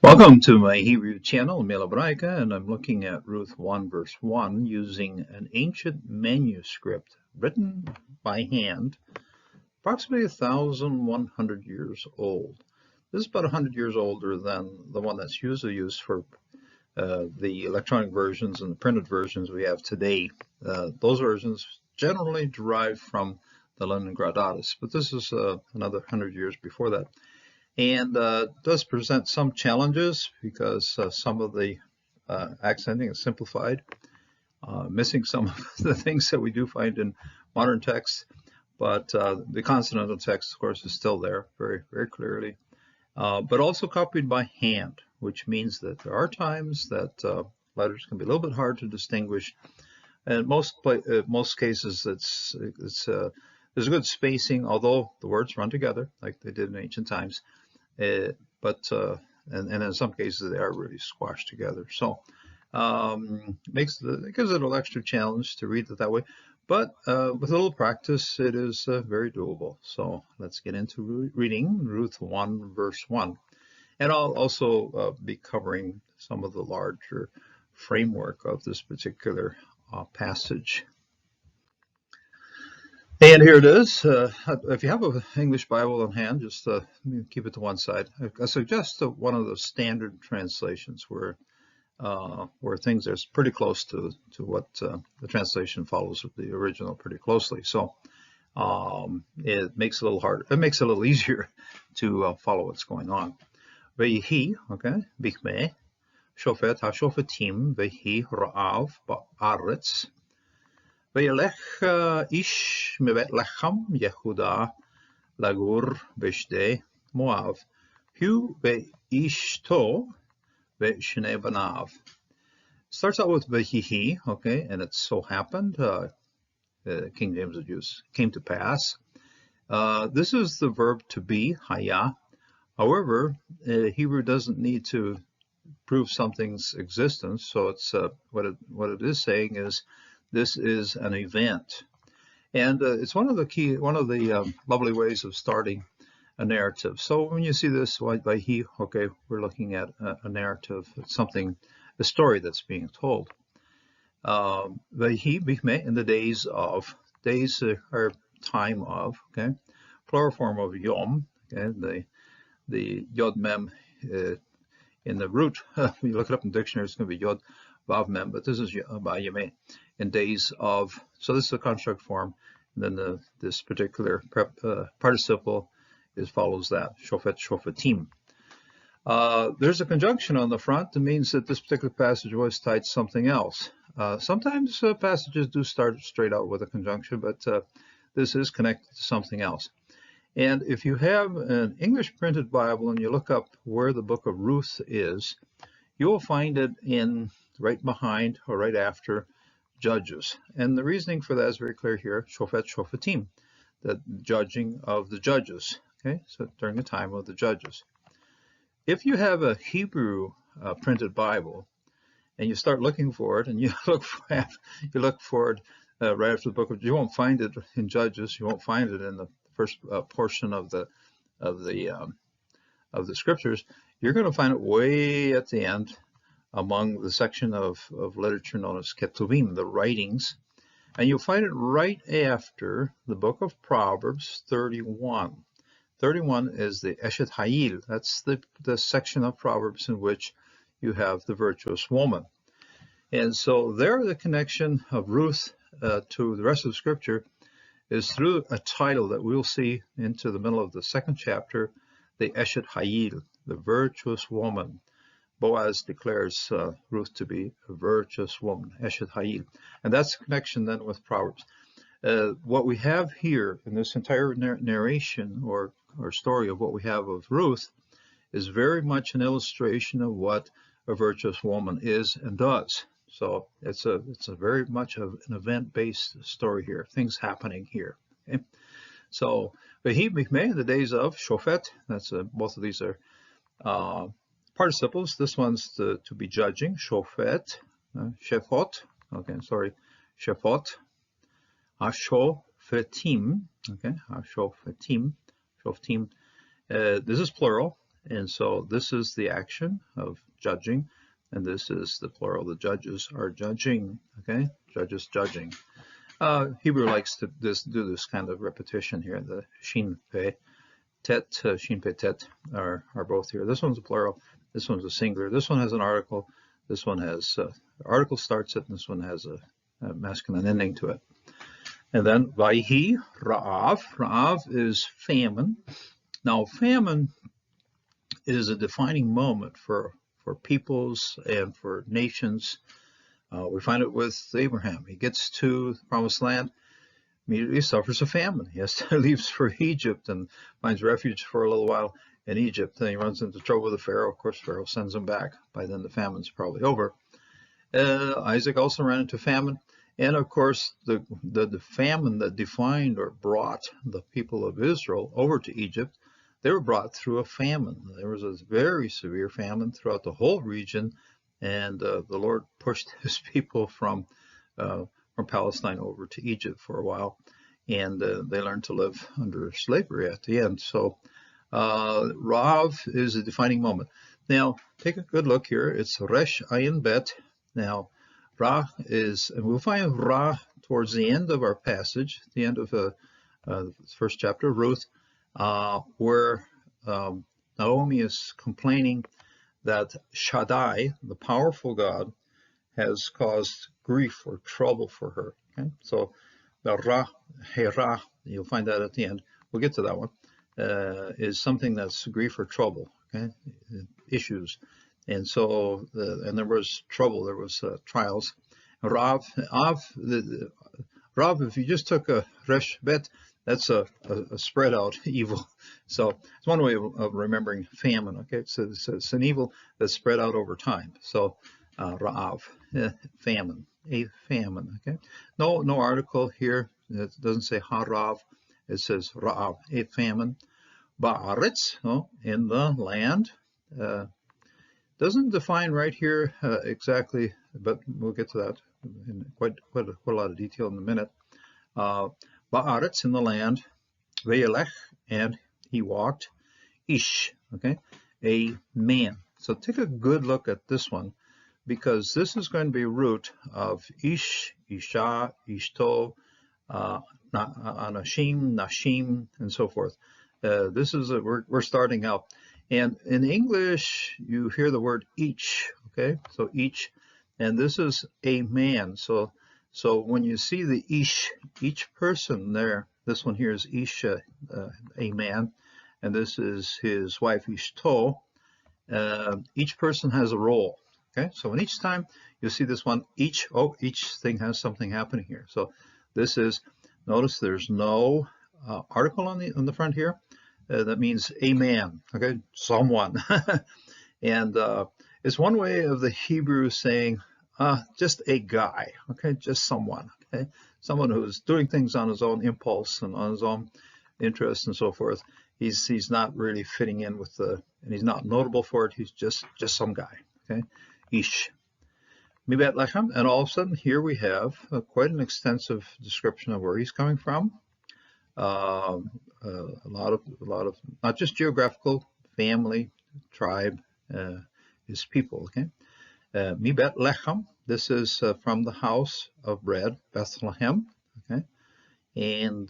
Welcome to my Hebrew channel, Mila Hebraica, and I'm looking at Ruth 1 verse 1 using an ancient manuscript written by hand, approximately 1,100 years old. This is about 100 years older than the one that's usually used for the electronic versions and the printed versions we have today. Those versions generally derive from the Leningrad Odyssey, but this is another 100 years before that. And does present some challenges because some of the accenting is simplified, missing some of the things that we do find in modern texts. But the consonantal text, of course, is still there very, very clearly, but also copied by hand, which means that there are times that letters can be a little bit hard to distinguish. And most cases, there's a good spacing, although the words run together like they did in ancient times. And in some cases they are really squashed together. So it gives it a little extra challenge to read it that way. But with a little practice, it is very doable. So let's get into reading Ruth 1 verse 1. And I'll also be covering some of the larger framework of this particular passage. And here it is. If you have an English Bible in hand, just keep it to one side. I suggest one of the standard translations where things are pretty close to what the translation follows the original pretty closely. So it makes it a little harder. It makes it a little easier to follow what's going on. Vehi, okay, bichme, shofet ha-shofetim, vehi ra'av ba'aretz. וילך איש מבית-לחם יהודה לגור בשדה מואב, הוא ואשתו ושני בניו. Starts out with Vehihi, okay, and it so happened, King James would use came to pass. This is the verb to be, haya. However, Hebrew doesn't need to prove something's existence, so it's what it is saying is this is an event, and it's one of the lovely ways of starting a narrative. So when you see this by he, okay, we're looking at a narrative. It's a story that's being told. He in the days of, days are time of, okay, plural form of yom, okay, the yod mem in the root. When you look it up in the dictionary, it's going to be yod vav mem, but this is yameh. In days of, so this is a construct form, and then this particular participle follows that, shofet, shofetim. There's a conjunction on the front that means that this particular passage was tied to something else. Sometimes passages do start straight out with a conjunction, but this is connected to something else. And if you have an English printed Bible and you look up where the book of Ruth is, you will find it in right behind or right after Judges. And the reasoning for that is very clear here, shofet, shofetim, the judging of the judges, okay, so during the time of the judges. If you have a Hebrew printed Bible and you start looking for it and you look for it right after the book of, you won't find it in Judges, you won't find it in the first portion of the scriptures. You're going to find it way at the end, among the section of literature known as Ketuvim, the writings, and you'll find it right after the book of Proverbs 31. 31 is the Eshet Hayil. That's the section of Proverbs in which you have the virtuous woman. And so there, the connection of Ruth to the rest of the scripture is through a title that we'll see into the middle of the second chapter, the Eshet Hayil, the virtuous woman. Boaz declares Ruth to be a virtuous woman, Eshet Hayil. And that's the connection then with Proverbs. What we have here in this entire narration or story of what we have of Ruth is very much an illustration of what a virtuous woman is and does. So it's a very much of an event-based story here, things happening here. Okay? So, Vehi Mikmeh, the days of Shofet, that's both of these are participles. This one's to be judging, shofet, shefot, okay, sorry, shefot, ha-shofetim, okay, ha-shofetim, shofetim. This is plural, And so this is the action of judging, and this is the plural. The judges are judging, okay? Judges judging. Hebrew likes to do this kind of repetition here. The shin pe tet, shin pe tet are both here. This one's a plural. This one's a singular. This one has an article. This one has article starts it, and this one has a masculine ending to it. And then vayhi ra'av. Ra'av is famine. Now famine is a defining moment for peoples and for nations. We find it with Abraham. He gets to the promised land, immediately suffers a famine. He leaves for Egypt and finds refuge for a little while in Egypt. Then he runs into trouble with the Pharaoh. Of course, Pharaoh sends him back. By then, the famine's probably over. Isaac also ran into famine. And of course, the famine that defined or brought the people of Israel over to Egypt, they were brought through a famine. There was a very severe famine throughout the whole region, and the Lord pushed his people from Palestine over to Egypt for a while, and they learned to live under slavery at the end. So Rav is a defining moment. Now, take a good look here. It's Resh Ayin Bet. Now, Ra is, and we'll find Ra towards the end of our passage, the end of the first chapter of Ruth, where Naomi is complaining that Shaddai, the powerful God, has caused grief or trouble for her. Okay? So the Ra, Hera, you'll find that at the end. We'll get to that one. Is something that's grief or trouble, okay? Issues. And so, and there was trouble, there was trials. Rav, if you just took a resh bet, that's a spread out evil. So it's one way of remembering famine, okay? So it's an evil that's spread out over time. So Ra'av, famine, a famine, okay? No article here. It doesn't say harav. It says Ra'av, a famine. Ba'aretz, in the land. Doesn't define right here exactly, but we'll get to that in quite a lot of detail in a minute. Ba'aretz, in the land. Ve'elech, and he walked. Ish, okay, a man. So take a good look at this one, because this is going to be a root of Ish, Isha, Ishto, Anashim, Nashim, and so forth. This is we're starting out, and in English you hear the word each. Okay, so each, and this is a man. So when you see the ish, each person there, this one here is Isha, a man, and this is his wife Ishto. Each person has a role. Okay, so in each time you see this one, each thing has something happening here. So this is, notice there's no article on the front here. That means a man, okay, someone. And it's one way of the Hebrew saying just a guy, okay, just someone, okay, someone who's doing things on his own impulse and on his own interest and so forth. He's not really fitting in with and he's not notable for it. He's just some guy, okay, Ish. Mi Bethlehem, and all of a sudden here we have quite an extensive description of where he's coming from. A lot of not just geographical, family, tribe, his people. Okay, Mi Bethlehem. This is from the house of bread, Bethlehem. Okay, and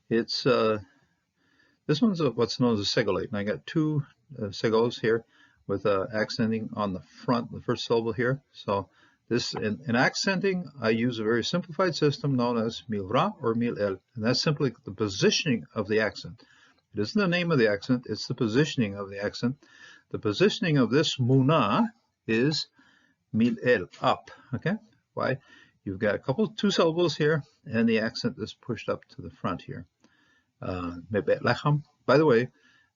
it's this one's what's known as a segolate, and I got two segols here with accenting on the front, the first syllable here. So this, in accenting, I use a very simplified system known as milra or mil-el, and that's simply the positioning of the accent. It isn't the name of the accent, it's the positioning of the accent. The positioning of this muna is mil-el, up, okay? Why? You've got two syllables here, and the accent is pushed up to the front here. Bethlehem. By the way,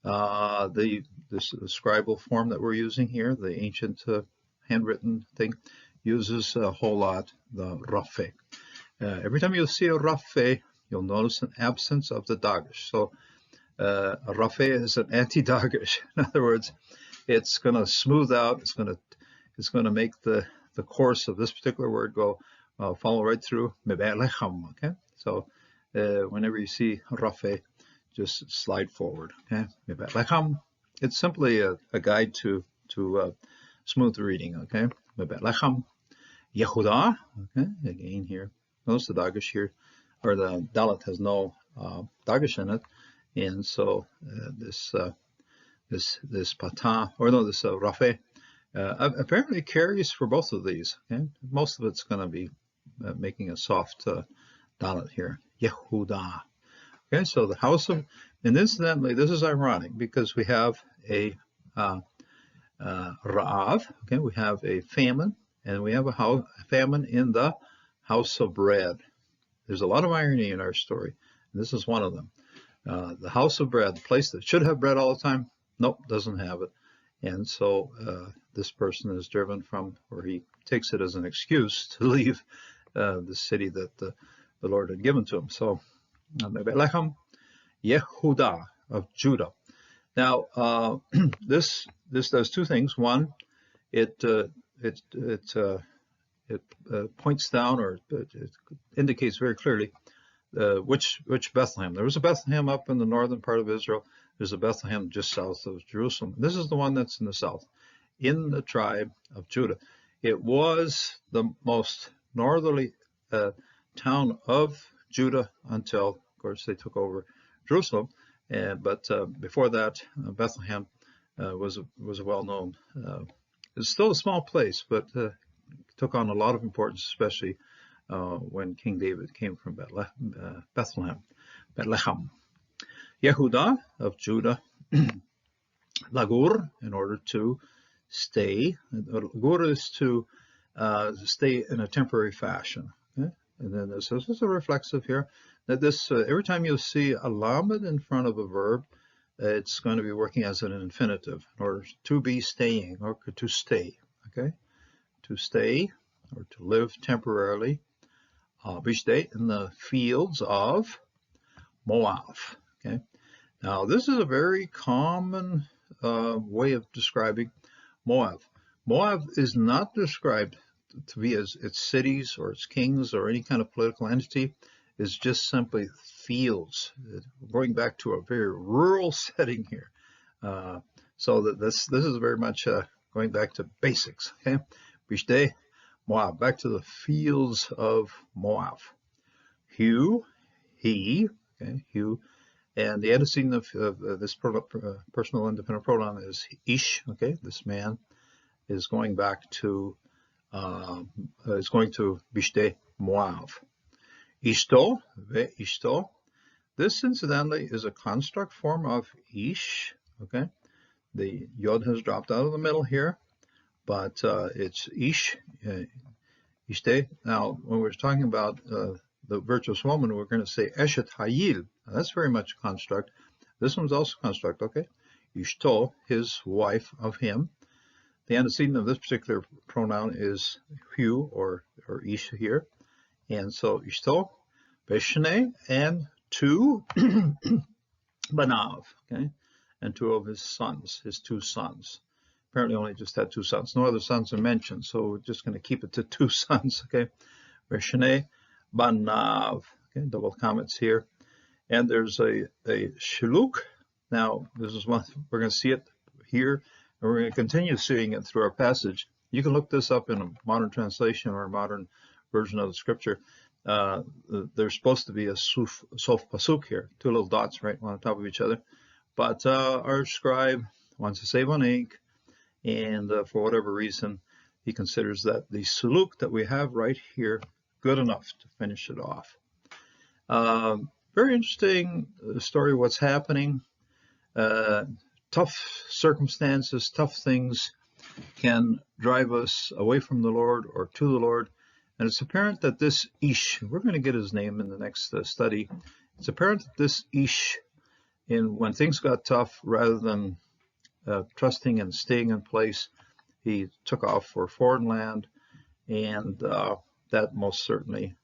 this scribal form that we're using here, the ancient handwritten thing, uses a whole lot the rafe. Every time you'll see a rafe, you'll notice an absence of the dagesh. So a rafe is an anti-dagesh. In other words, it's going to smooth out. It's going to make the course of this particular word go follow right through. Okay. So whenever you see rafe, just slide forward. Okay. it's simply a guide to smooth reading. Okay, Bethlehem, Yehuda. Okay, again here. Notice the dagesh here, or the dalet has no dagesh in it, and so this patah, or no, this rafe, apparently carries for both of these. Okay, most of it's going to be making a soft dalet here. Yehuda. Okay, so the house of, and incidentally, this is ironic because we have a ra'av. Okay, we have a famine, and we have a famine in the house of bread. There's a lot of irony in our story, and this is one of them. The house of bread, the place that should have bread all the time, nope, doesn't have it. And so this person is driven from, or he takes it as an excuse to leave the city that the Lord had given to him. So, Bethlehem, Yehuda of Judah. Now, this does two things. One, it points down, or it indicates very clearly which Bethlehem. There was a Bethlehem up in the northern part of Israel. There's a Bethlehem just south of Jerusalem. This is the one that's in the south, in the tribe of Judah. It was the most northerly town of Judah until, of course, they took over Jerusalem. But before that, Bethlehem was a well-known. It's still a small place, but took on a lot of importance, especially when King David came from Bethlehem. Yehuda of Judah, Lagur, in order to stay. Lagur is to stay in a temporary fashion. Okay? And then this is a reflexive here. That this, every time you see a lamed in front of a verb, it's going to be working as an infinitive, in order to be staying, or to stay. Okay? To stay, or to live temporarily. Bishde, in the fields of Moab. Okay? Now, this is a very common way of describing Moab. Moab is not described to be as its cities or its kings or any kind of political entity. It's just simply fields. Going back to a very rural setting here. So that this is very much going back to basics. Okay? Bishde, Moab, back to the fields of Moab. Hugh, he, okay, Hugh. And the antecedent of this personal independent pronoun is ish. Okay, this man is going back to Bishde Moab. Ishto, Ishto. This, incidentally, is a construct form of ish. Okay, the yod has dropped out of the middle here, but it's ish, ishte. Now, when we're talking about the virtuous woman, we're going to say eshet hayil. Now, that's very much a construct. This one's also a construct. Okay, ishto, his wife of him. The antecedent of this particular pronoun is hu, or ish here. And so ishto, beshne, and two banav, okay, and two of his sons, his two sons. Apparently only just had two sons. No other sons are mentioned, so we're just going to keep it to two sons, okay. Beshne, banav, okay, double comments here. And there's a shiluk. Now, this is one, we're going to see it here, and we're going to continue seeing it through our passage. You can look this up in a modern translation or a modern version of the scripture. There's supposed to be a sof pasuk here, two little dots right on top of each other. But our scribe wants to save on ink, and for whatever reason, he considers that the suluk that we have right here good enough to finish it off. Very interesting story, what's happening. Tough circumstances, tough things can drive us away from the Lord or to the Lord. And it's apparent that this Ish, we're going to get his name in the next study. It's apparent that this Ish, when things got tough, rather than trusting and staying in place, he took off for foreign land, and that most certainly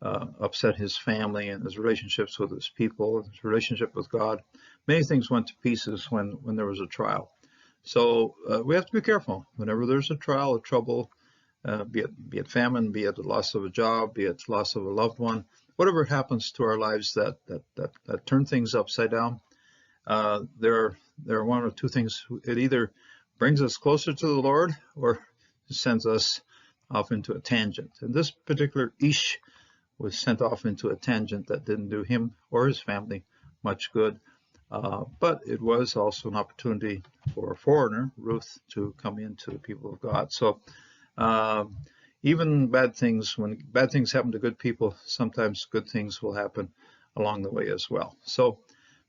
upset his family and his relationships with his people, his relationship with God. Many things went to pieces when there was a trial. So we have to be careful. Whenever there's a trial, a trouble, be it famine, be it the loss of a job, be it loss of a loved one, whatever happens to our lives that turn things upside down, there are one or two things. It either brings us closer to the Lord or sends us off into a tangent. And this particular Ish was sent off into a tangent that didn't do him or his family much good. But it was also an opportunity for a foreigner, Ruth, to come into the people of God. So even bad things, when bad things happen to good people, sometimes good things will happen along the way as well. So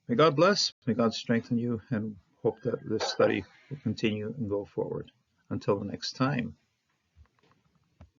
may God bless, may God strengthen you, and hope that this study will continue and go forward. Until the next time.